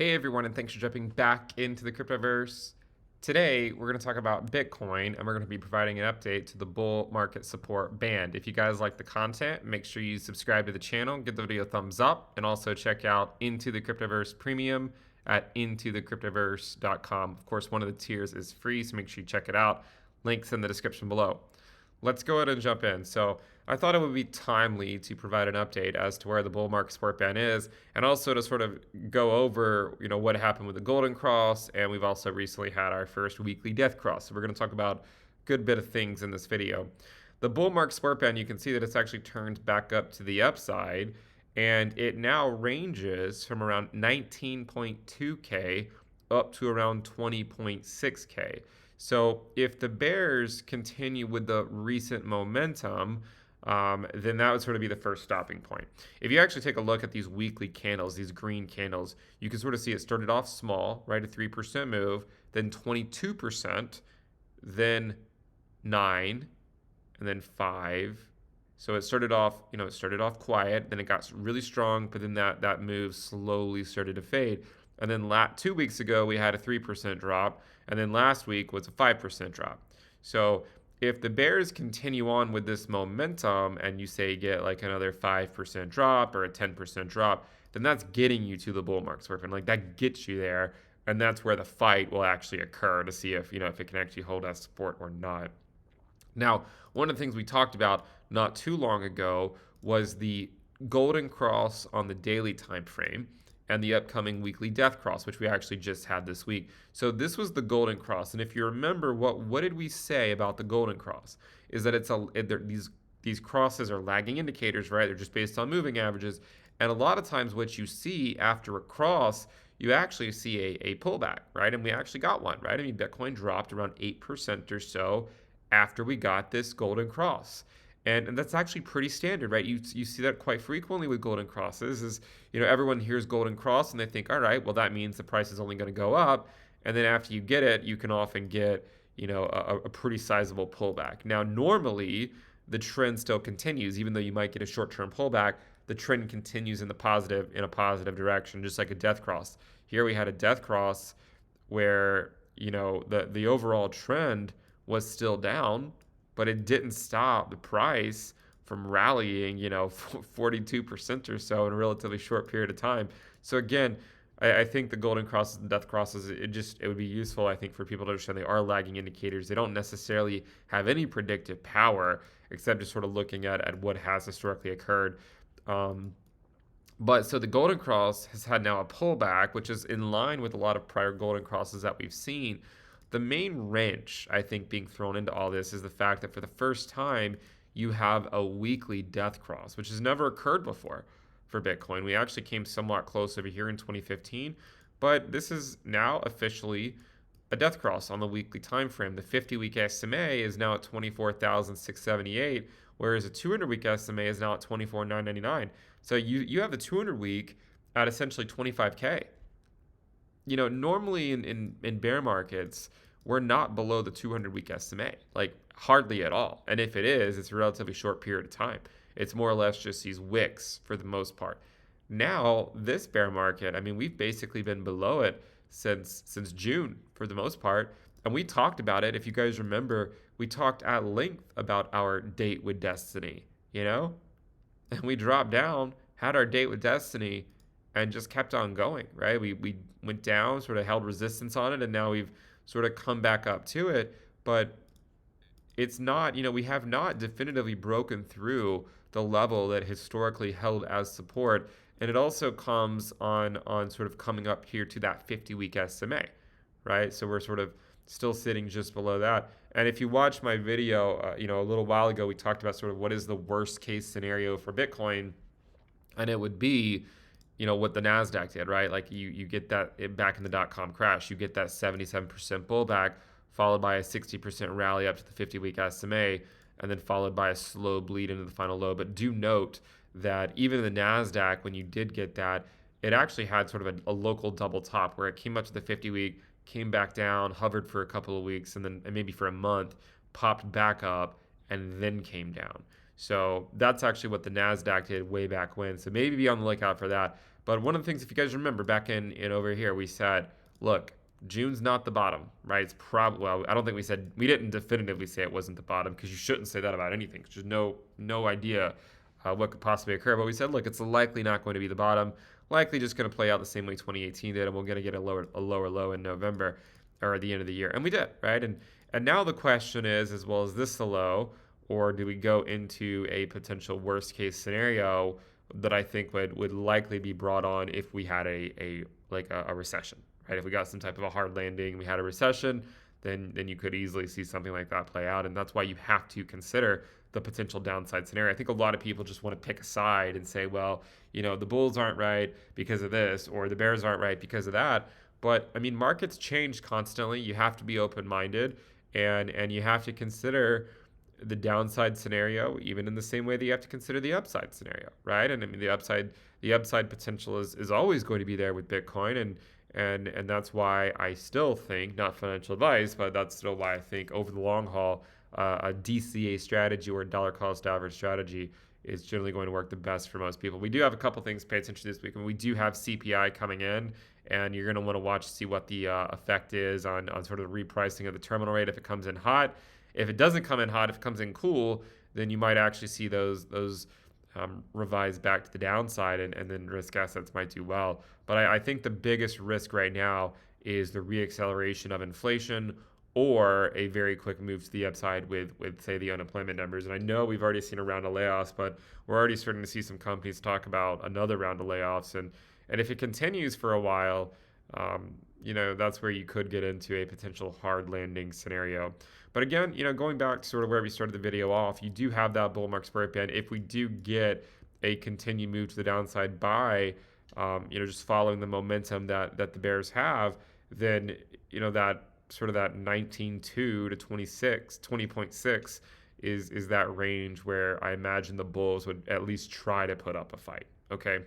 Hey everyone, and thanks for jumping back into the Cryptoverse. Today, we're going to talk about Bitcoin, and we're going to be providing an update to the bull market support band. If you guys like the content, make sure you subscribe to the channel, give the video a thumbs up, and also check out Into the Cryptoverse Premium at intothecryptoverse.com. Of course, one of the tiers is free, so make sure you check it out. Links in the description below. Let's go ahead and jump in. So I thought it would be timely to provide an update as to where the bull market support band is, and also to sort of go over, what happened with the golden cross, and we've also recently had our first weekly death cross. So we're going to talk about a good bit of things in this video. The bull market support band, you can see that it's actually turned back up to the upside, and it now ranges from around 19.2K up to around 20.6K. So if the bears continue with the recent momentum, then that would sort of be the first stopping point. If you actually take a look at these weekly candles, these green candles, you can sort of see it started off small, right? A 3% move, then 22%, then 9, and then 5. So it started off, quiet, then it got really strong, but then that move slowly started to fade. And then 2 weeks ago, we had a 3% drop. And then last week was a 5% drop. So if the bears continue on with this momentum and you say get like another 5% drop or a 10% drop, then that's getting you to the bull market support band. Like that gets you there. And that's where the fight will actually occur to see if it can actually hold as support or not. Now, one of the things we talked about not too long ago was the golden cross on the daily time frame and the upcoming weekly death cross, which we actually just had this week. So this was the golden cross, and if you remember, what did we say about the golden cross? Is that these crosses are lagging indicators, right? They're just based on moving averages, and a lot of times what you see after a cross, you actually see a pullback, right? And we actually got one, right? I mean, Bitcoin dropped around 8% or so after we got this golden cross. And that's actually pretty standard, right? You see that quite frequently with golden crosses is, everyone hears golden cross and they think, all right, well, that means the price is only going to go up. And then after you get it, you can often get, a pretty sizable pullback. Now, normally the trend still continues, even though you might get a short-term pullback, the trend continues in a positive direction, just like a death cross. Here we had a death cross where, the overall trend was still down, but it didn't stop the price from rallying, 42% or so in a relatively short period of time. So again, I think the golden crosses and death crosses, it would be useful, I think, for people to understand they are lagging indicators. They don't necessarily have any predictive power, except just sort of looking at what has historically occurred. But so the golden cross has had now a pullback, which is in line with a lot of prior golden crosses that we've seen. The main wrench, I think, being thrown into all this is the fact that for the first time, you have a weekly death cross, which has never occurred before for Bitcoin. We actually came somewhat close over here in 2015, but this is now officially a death cross on the weekly time frame. The 50-week SMA is now at 24,678, whereas a 200-week SMA is now at 24,999. So you have the 200-week at essentially 25K. Normally in bear markets, we're not below the 200-week SMA, like hardly at all. And if it is, it's a relatively short period of time. It's more or less just these wicks for the most part. Now, this bear market, I mean, we've basically been below it since June for the most part. And we talked about it. If you guys remember, we talked at length about our date with destiny, and we dropped down, had our date with destiny, and just kept on going, right? We went down, sort of held resistance on it, and now we've sort of come back up to it. But it's not, we have not definitively broken through the level that historically held as support. And it also comes on sort of coming up here to that 50-week SMA, right? So we're sort of still sitting just below that. And if you watch my video, a little while ago, we talked about sort of what is the worst case scenario for Bitcoin. And it would be, what the NASDAQ did, right? Like you get that back in the dot-com crash, you get that 77% pullback, followed by a 60% rally up to the 50-week SMA, and then followed by a slow bleed into the final low. But do note that even the NASDAQ, when you did get that, it actually had sort of a local double top where it came up to the 50-week, came back down, hovered for a couple of weeks, and maybe for a month, popped back up, and then came down. So that's actually what the NASDAQ did way back when. So maybe be on the lookout for that. But one of the things, if you guys remember back in over here, we said, look, June's not the bottom, right? It's probably, well, I don't think we didn't definitively say it wasn't the bottom, because you shouldn't say that about anything. There's no idea what could possibly occur. But we said, look, it's likely not going to be the bottom. Likely just going to play out the same way 2018 did, and we're going to get a lower low in November or at the end of the year. And we did, right? And now the question is well, is this the low, or do we go into a potential worst case scenario that I think would likely be brought on if we had a recession, right? If we got some type of a hard landing, we had a recession, then you could easily see something like that play out. And that's why you have to consider the potential downside scenario. I think a lot of people just want to pick a side and say, well, the bulls aren't right because of this, or the bears aren't right because of that. But I mean, markets change constantly. You have to be open-minded, and you have to consider the downside scenario, even in the same way that you have to consider the upside scenario, right? And I mean, the upside potential is always going to be there with Bitcoin, and that's why I still think, not financial advice, but that's still why I think over the long haul, a DCA strategy, or a dollar cost average strategy, is generally going to work the best for most people. We do have a couple things to pay attention to this week, and we do have CPI coming in, and you're going to want to watch to see what the effect is on sort of the repricing of the terminal rate if it comes in hot. If it doesn't come in hot, if it comes in cool, then you might actually see those revised back to the downside, and then risk assets might do well. But I think the biggest risk right now is the reacceleration of inflation, or a very quick move to the upside with say the unemployment numbers. And I know we've already seen a round of layoffs, but we're already starting to see some companies talk about another round of layoffs. And if it continues for a while, that's where you could get into a potential hard landing scenario. But again, going back to sort of where we started the video off, you do have that bull market support band. If we do get a continued move to the downside by, just following the momentum that the bears have, then, that sort of that 19.2 to 20.6 is that range where I imagine the bulls would at least try to put up a fight. Okay.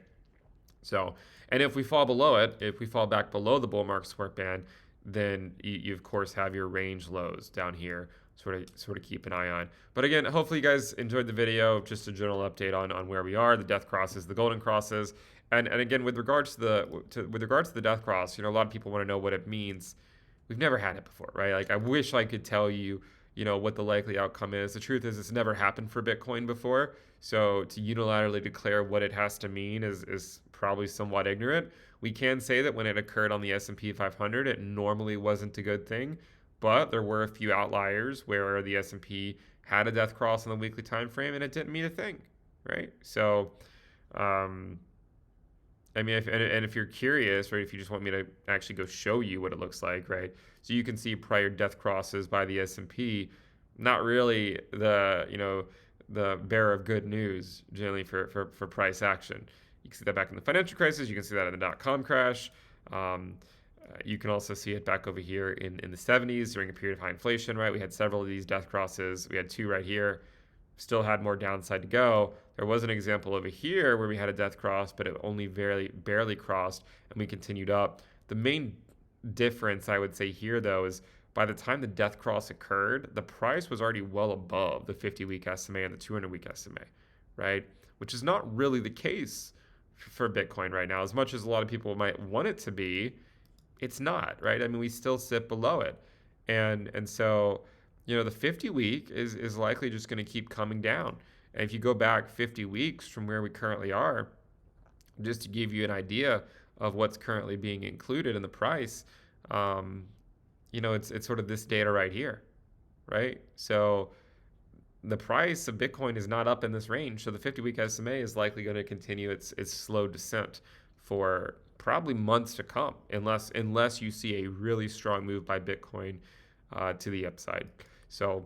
So, and if we fall below it, if we fall back below the bull market support band, then you of course have your range lows down here, sort of keep an eye on. But again, hopefully you guys enjoyed the video. Just a general update on where we are, the death crosses, the golden crosses, and again with regards to the death cross, a lot of people want to know what it means. We've never had it before, right? Like, I wish I could tell you, what the likely outcome is. The truth is, it's never happened for Bitcoin before. So to unilaterally declare what it has to mean is probably somewhat ignorant. We can say that when it occurred on the S&P 500, it normally wasn't a good thing, but there were a few outliers where the S&P had a death cross on the weekly time frame and it didn't mean a thing, right? So, I mean, if you're curious, right, if you just want me to actually go show you what it looks like, right? So you can see prior death crosses by the S&P, not really the bearer of good news generally for price action. You can see that back in the financial crisis. You can see that in the dot-com crash. You can also see it back over here in the 70s during a period of high inflation, right? We had several of these death crosses. We had two right here. Still had more downside to go. There was an example over here where we had a death cross, but it only barely crossed, and we continued up. The main difference I would say here, though, is by the time the death cross occurred, the price was already well above the 50-week SMA and the 200-week SMA, right? Which is not really the case for Bitcoin right now. As much as a lot of people might want it to be, it's not, right? I mean, we still sit below it. And so, the 50-week is likely just going to keep coming down. And if you go back 50 weeks from where we currently are, just to give you an idea of what's currently being included in the price, it's sort of this data right here, right? So the price of Bitcoin is not up in this range. So the 50-week SMA is likely going to continue its slow descent for probably months to come, unless you see a really strong move by Bitcoin to the upside. So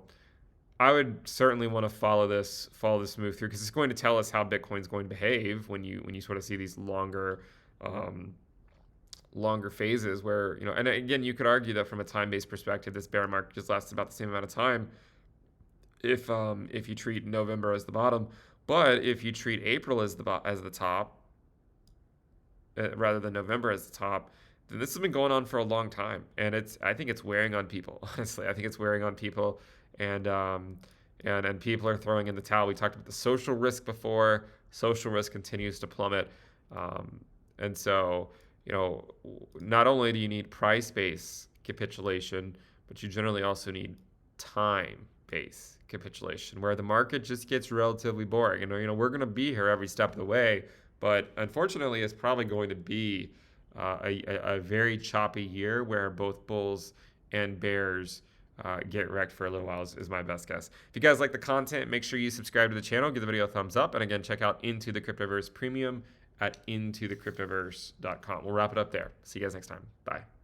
I would certainly want to follow this move through, because it's going to tell us how Bitcoin's going to behave when you sort of see these longer phases where, and again, you could argue that from a time-based perspective, this bear market just lasts about the same amount of time if you treat November as the bottom. But if you treat April as the top rather than November as the top, then this has been going on for a long time, and I think it's wearing on people. Honestly, I think it's wearing on people, and and people are throwing in the towel. We talked about the social risk before. Social risk continues to plummet. Um, and so, not only do you need price-based capitulation, but you generally also need time-based capitulation, where the market just gets relatively boring. We're going to be here every step of the way, but unfortunately, it's probably going to be a very choppy year where both bulls and bears get wrecked for a little while is my best guess. If you guys like the content, make sure you subscribe to the channel, give the video a thumbs up, and again, check out Into the Cryptoverse Premium at intothecryptoverse.com. We'll wrap it up there. See you guys next time. Bye.